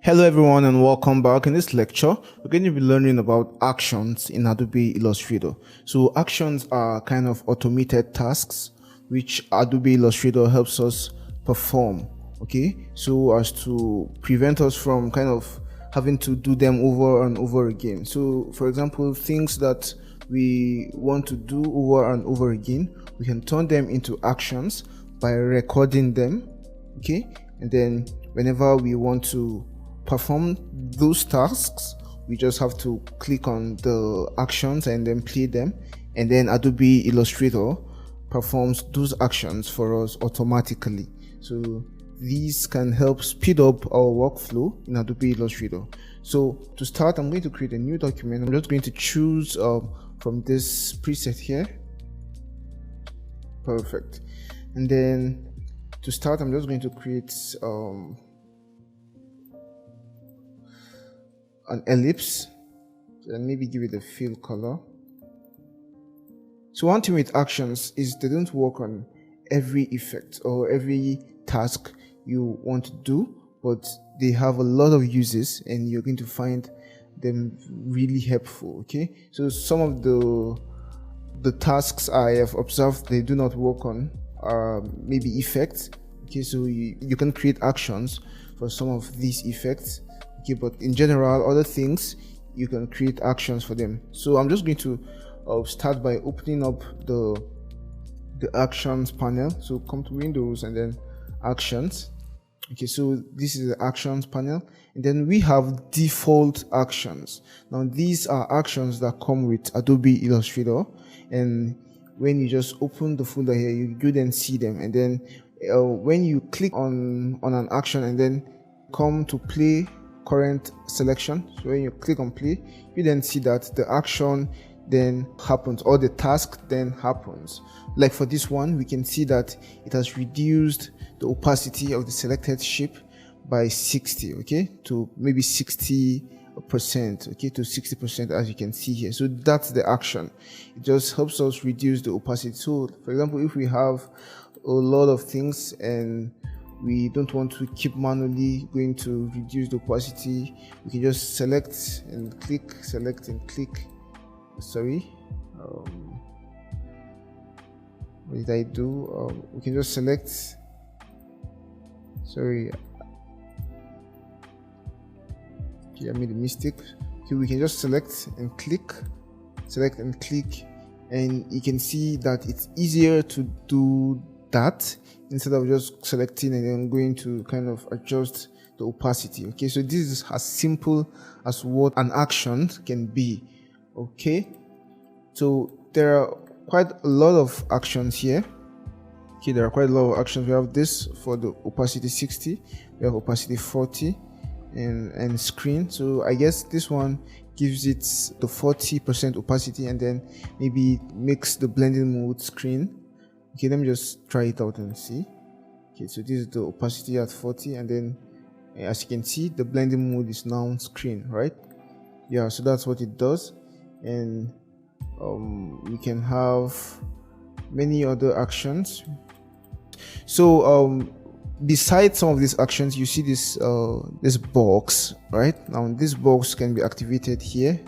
Hello everyone and welcome back. In this lecture, we're going to be learning about actions in Adobe Illustrator. So actions are kind of automated tasks which Adobe Illustrator helps us perform, okay? So as to prevent us from kind of having to do them over and over again. So for example, things that we want to do over and over again, we can turn them into actions by recording them, okay? And then whenever we want to perform those tasks, we just have to click on the actions and then play them, and then Adobe Illustrator performs those actions for us automatically. So these can help speed up our workflow in Adobe Illustrator. So to start, I'm going to create a new document. I'm just going to choose from this preset here. Perfect. And then to start, I'm just going to create an ellipse and maybe give it a fill color. So one thing with actions is they don't work on every effect or every task you want to do, but they have a lot of uses and you're going to find them really helpful. Okay, so some of the tasks I have observed they do not work on are maybe effects. Okay, so you can create actions for some of these effects. Okay, but in general, other things you can create actions for them. So I'm just going to start by opening up the actions panel. So come to Windows and then actions. Okay, so this is the actions panel, and then we have default actions. Now these are actions that come with Adobe Illustrator, and when you just open the folder here, you then see them. And then when you click on an action and then come to play current selection, so when you click on play, you then see that the action then happens, or the task then happens. Like for this one, we can see that it has reduced the opacity of the selected shape by 60, okay, to maybe 60%, okay, to 60%, as you can see here. So that's the action. It just helps us reduce the opacity. So for example, if we have a lot of things and we don't want to keep manually going to reduce the opacity, we can just select and click, select and click. Sorry, what did I do? We can just select. Sorry, okay, I made a mistake. Okay, we can just select and click, and you can see that it's easier to do that instead of just selecting and then going to kind of adjust the opacity. Okay, so this is as simple as what an action can be. Okay, so there are quite a lot of actions here. Okay, there are quite a lot of actions. We have this for the opacity 60, we have opacity 40 and screen. So I guess this one gives it the 40% opacity and then maybe makes the blending mode screen. Okay, let me just try it out and see. Okay, so this is the opacity at 40, and then as you can see, the blending mode is now screen, right? Yeah, so that's what it does. And we can have many other actions. So besides some of these actions, you see this this box, right? Now this box can be activated here.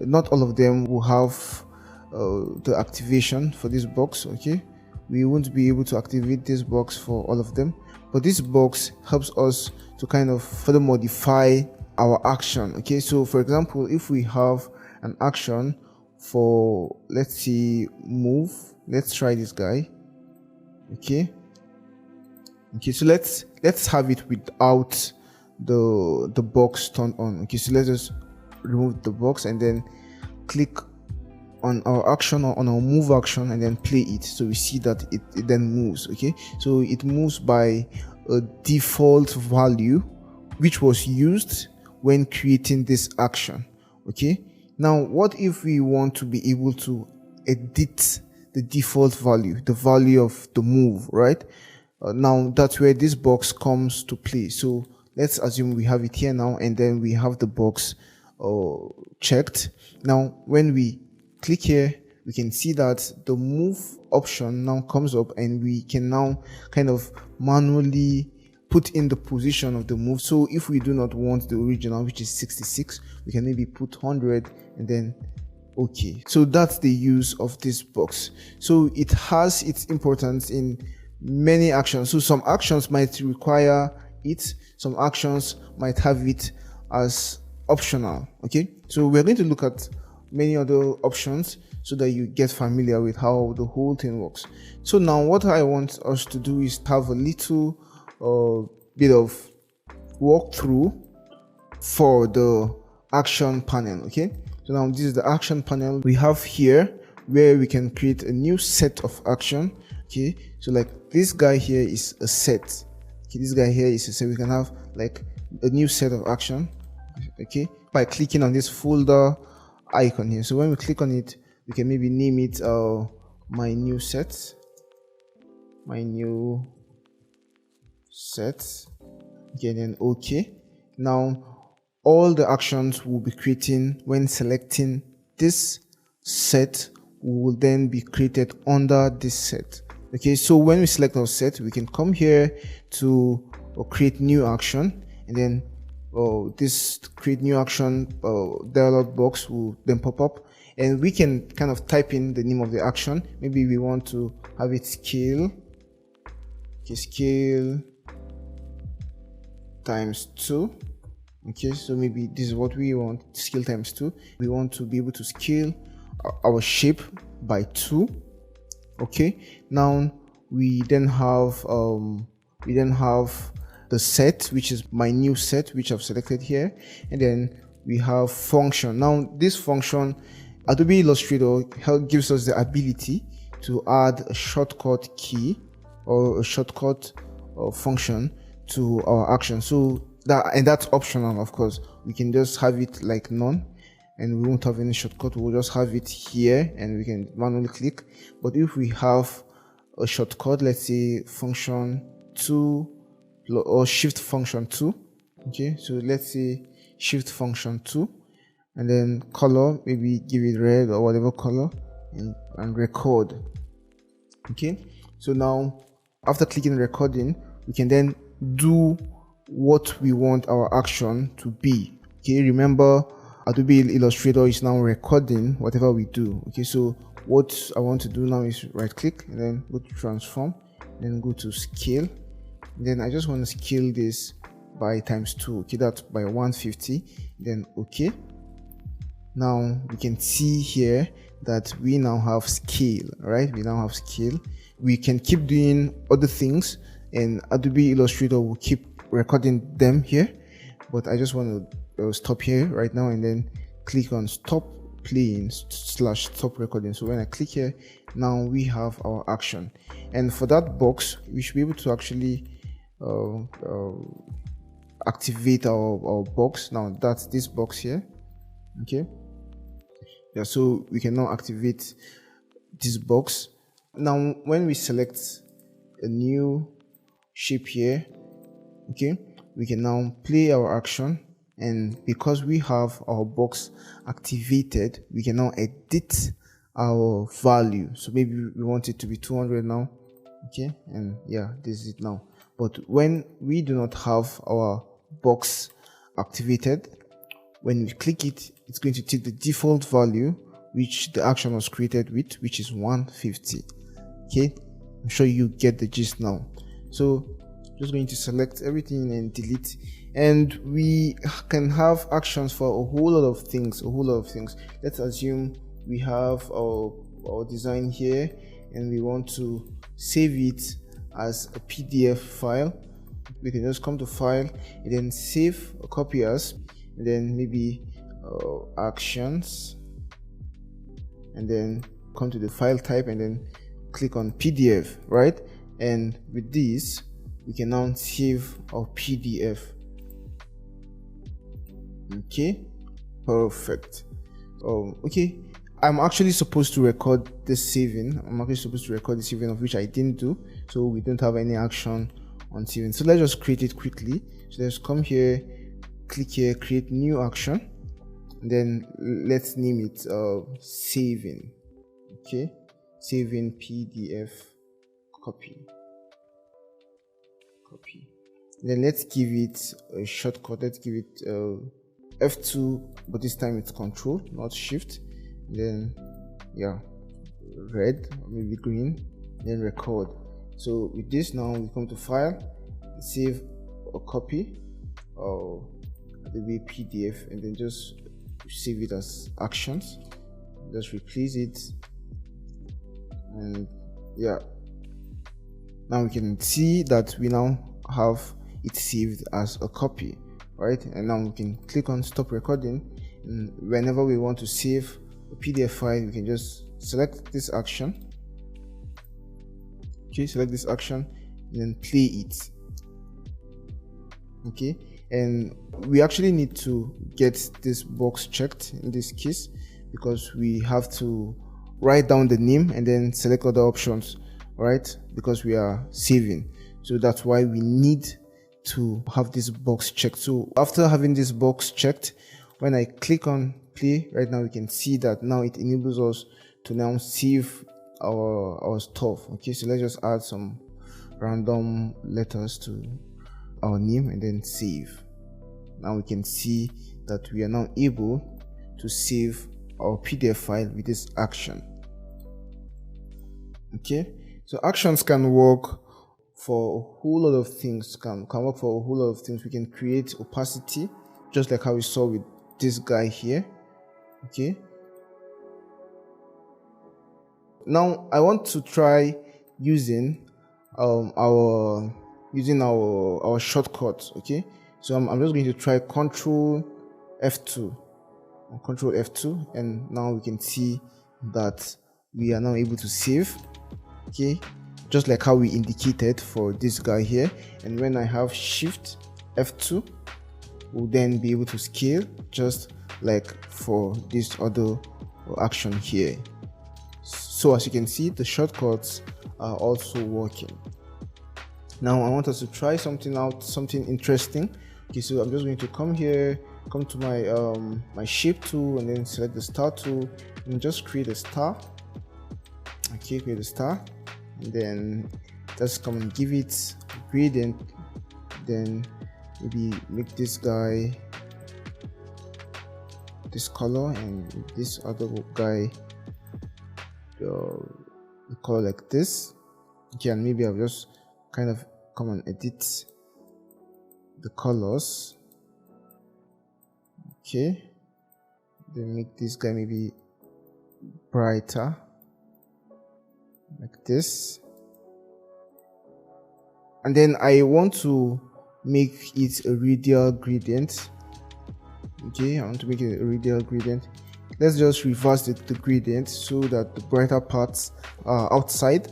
Not all of them will have the activation for this box. Okay, we won't be able to activate this box for all of them, but this box helps us to kind of further modify our action. Okay, so for example, if we have an action for, let's see, move, let's try this guy. Okay, so let's have it without the box turned on. Okay, so let's just remove the box and then click on our action or on our move action and then play it. So we see that it then moves. Okay, so it moves by a default value which was used when creating this action. Okay, now what if we want to be able to edit the default value, the value of the move, right? Now that's where this box comes to play. So let's assume we have it here now, and then we have the box checked. Now when we click here, we can see that the move option now comes up, and we can now kind of manually put in the position of the move. So if we do not want the original, which is 66, we can maybe put 100 and then okay. So that's the use of this box. So it has its importance in many actions. So some actions might require it, some actions might have it as optional. Okay, so we're going to look at many other options so that you get familiar with how the whole thing works. So now what I want us to do is have a little bit of walkthrough for the action panel. Okay, so now this is the action panel we have here, where we can create a new set of action. Okay, so like this guy here is a set. Okay, this guy here is a set. We can have like a new set of action, okay, by clicking on this folder icon here. So when we click on it, we can maybe name it my new set. Okay, then okay. Now all the actions we'll be creating when selecting this set will then be created under this set. Okay, so when we select our set, we can come here to create new action, and then this create new action dialog box will then pop up, and we can kind of type in the name of the action. Maybe we want to have it scale. Okay, scale times 2. Okay, so maybe this is what we want, scale times 2. We want to be able to scale our shape by 2. Okay, now we then have the set, which is my new set, which I've selected here, and then we have function. Now this function, Adobe Illustrator gives us the ability to add a shortcut key or a shortcut function to our action. So that's optional, of course. We can just have it like none, and we won't have any shortcut. We'll just have it here and we can manually click. But if we have a shortcut, let's say function 2 or shift function 2, okay, so let's say shift function 2, and then color, maybe give it red or whatever color, and record. Okay, so now after clicking recording, we can then do what we want our action to be. Okay, remember Adobe Illustrator is now recording whatever we do. Okay, so what I want to do now is right click and then go to transform, and then go to scale, and then I just want to scale this by times 2. Okay, that's by 150. Then okay, now we can see here that we now have scale, right? We now have scale. We can keep doing other things and Adobe Illustrator will keep recording them here, but I just want to stop here right now and then click on stop playing / stop recording. So when I click here, now we have our action, and for that box we should be able to actually activate our box. Now that's this box here. Okay, yeah, so we can now activate this box. Now when we select a new shape here, okay, we can now play our action, and because we have our box activated, we can now edit our value. So maybe we want it to be 200 now. Okay, and yeah, this is it now. But when we do not have our box activated, when we click it, it's going to take the default value which the action was created with, which is 150. Okay, I'm sure you get the gist now. So just going to select everything and delete, and we can have actions for a whole lot of things. Let's assume we have our design here and we want to save it as a PDF file. We can just come to file and then save a copy as, and then maybe actions, and then come to the file type and then click on PDF, right? And with this we can now save our PDF. Okay, perfect. Okay, I'm actually supposed to record this saving. Of which I didn't do, so we don't have any action on saving. So let's just create it quickly. So let's come here, click here, create new action, and then let's name it saving. Okay, saving PDF copy. Then let's give it a shortcut. Let's give it F2, but this time it's Control, not Shift. Then yeah, red, maybe green, then record. So with this, now we come to File, save or copy, or Adobe PDF, and then just save it as Actions. Just replace it, and yeah, now we can see that we now have it saved as a copy, right? And now we can click on Stop Recording, and whenever we want to save a PDF file, we can just select this action. Okay, select this action and then play it. Okay, and we actually need to get this box checked in this case, because we have to write down the name and then select other options, right? Because we are saving. So that's why we need to have this box checked. So after having this box checked, when I click on play right now, we can see that now it enables us to now save our stuff. Okay, so let's just add some random letters to our name and then save. Now we can see that we are now able to save our PDF file with this action. Okay, so actions can work for a whole lot of things, can work for a whole lot of things. We can create opacity, just like how we saw with this guy here. Okay, now I want to try using our shortcuts. Okay, so I'm just going to try Control F2, and now we can see that we are now able to save. Okay, just like how we indicated for this guy here. And when I have Shift F2, we'll then be able to scale, just like for this other action here. So as you can see, the shortcuts are also working. Now I want us to try something out, something interesting. Okay, so I'm just going to come here, come to my my shape tool, and then select the star tool and just create a star. Okay, create a star, and then just come and give it a gradient. Then maybe make this guy this color and this other guy the color like this. Okay, and maybe I'll just kind of come and edit the colors. Okay, then make this guy maybe brighter like this, and then I want to make it a radial gradient. Okay, I want to make it a radial gradient. Let's just reverse the gradient so that the brighter parts are outside.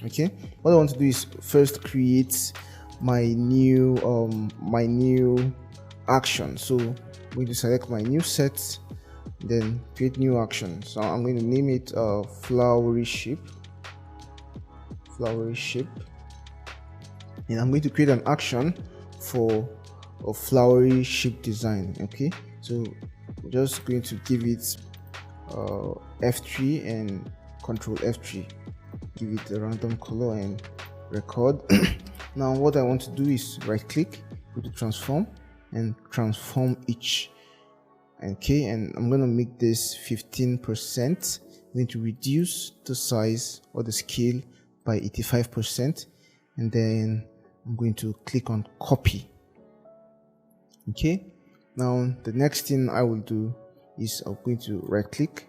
Okay, what I want to do is first create my new action. So I'm going to select my new set, then create new action. So I'm going to name it flowery shape, and I'm going to create an action for a flowery shape design. Okay, so I'm just going to give it F3 and Control F3, give it a random color and record. Now what I want to do is right click, go to transform and transform each. Okay, and I'm going to make this 15%. I'm going to reduce the size or the scale by 85%, and then I'm going to click on copy. Okay, now the next thing I will do is I'm going to right click,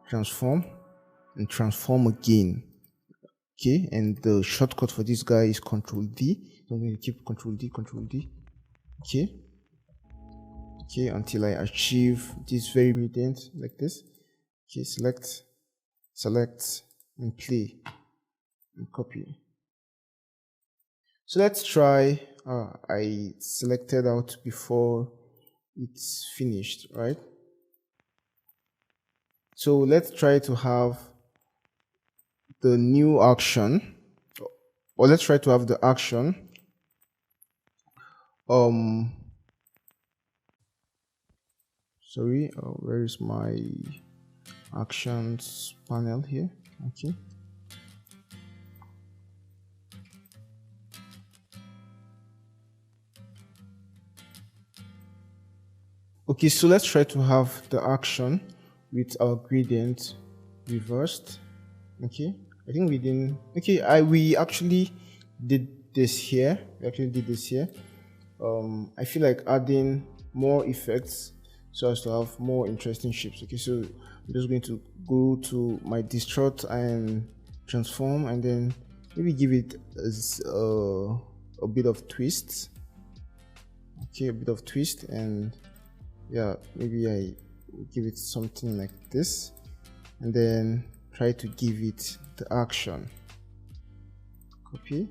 transform, and transform again. Okay, and the shortcut for this guy is Control D. So I'm going to keep Control D. Okay, until I achieve this very gradient like this. Okay, select and play and copy. So let's try. I selected out before it's finished, right? So let's try to have the new action, or let's try to have the action sorry, where is my actions panel here? Okay, Okay, so let's try to have the action with our gradient reversed. Okay, I think we didn't. Okay, we actually did this here. I feel like adding more effects so as to have more interesting shapes. Okay, so I'm just going to go to my distort and transform, and then maybe give it a bit of twist. Okay, a bit of twist, and yeah, maybe I give it something like this, and then try to give it the action. Copy.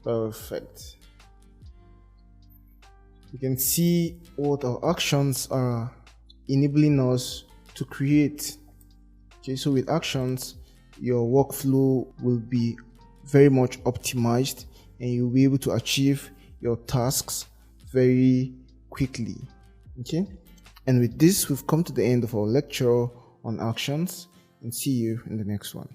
Perfect. You can see what our actions are enabling us to create. Okay, so with actions, your workflow will be very much optimized, and you'll be able to achieve your tasks very quickly. Okay, and with this, we've come to the end of our lecture on actions, and see you in the next one.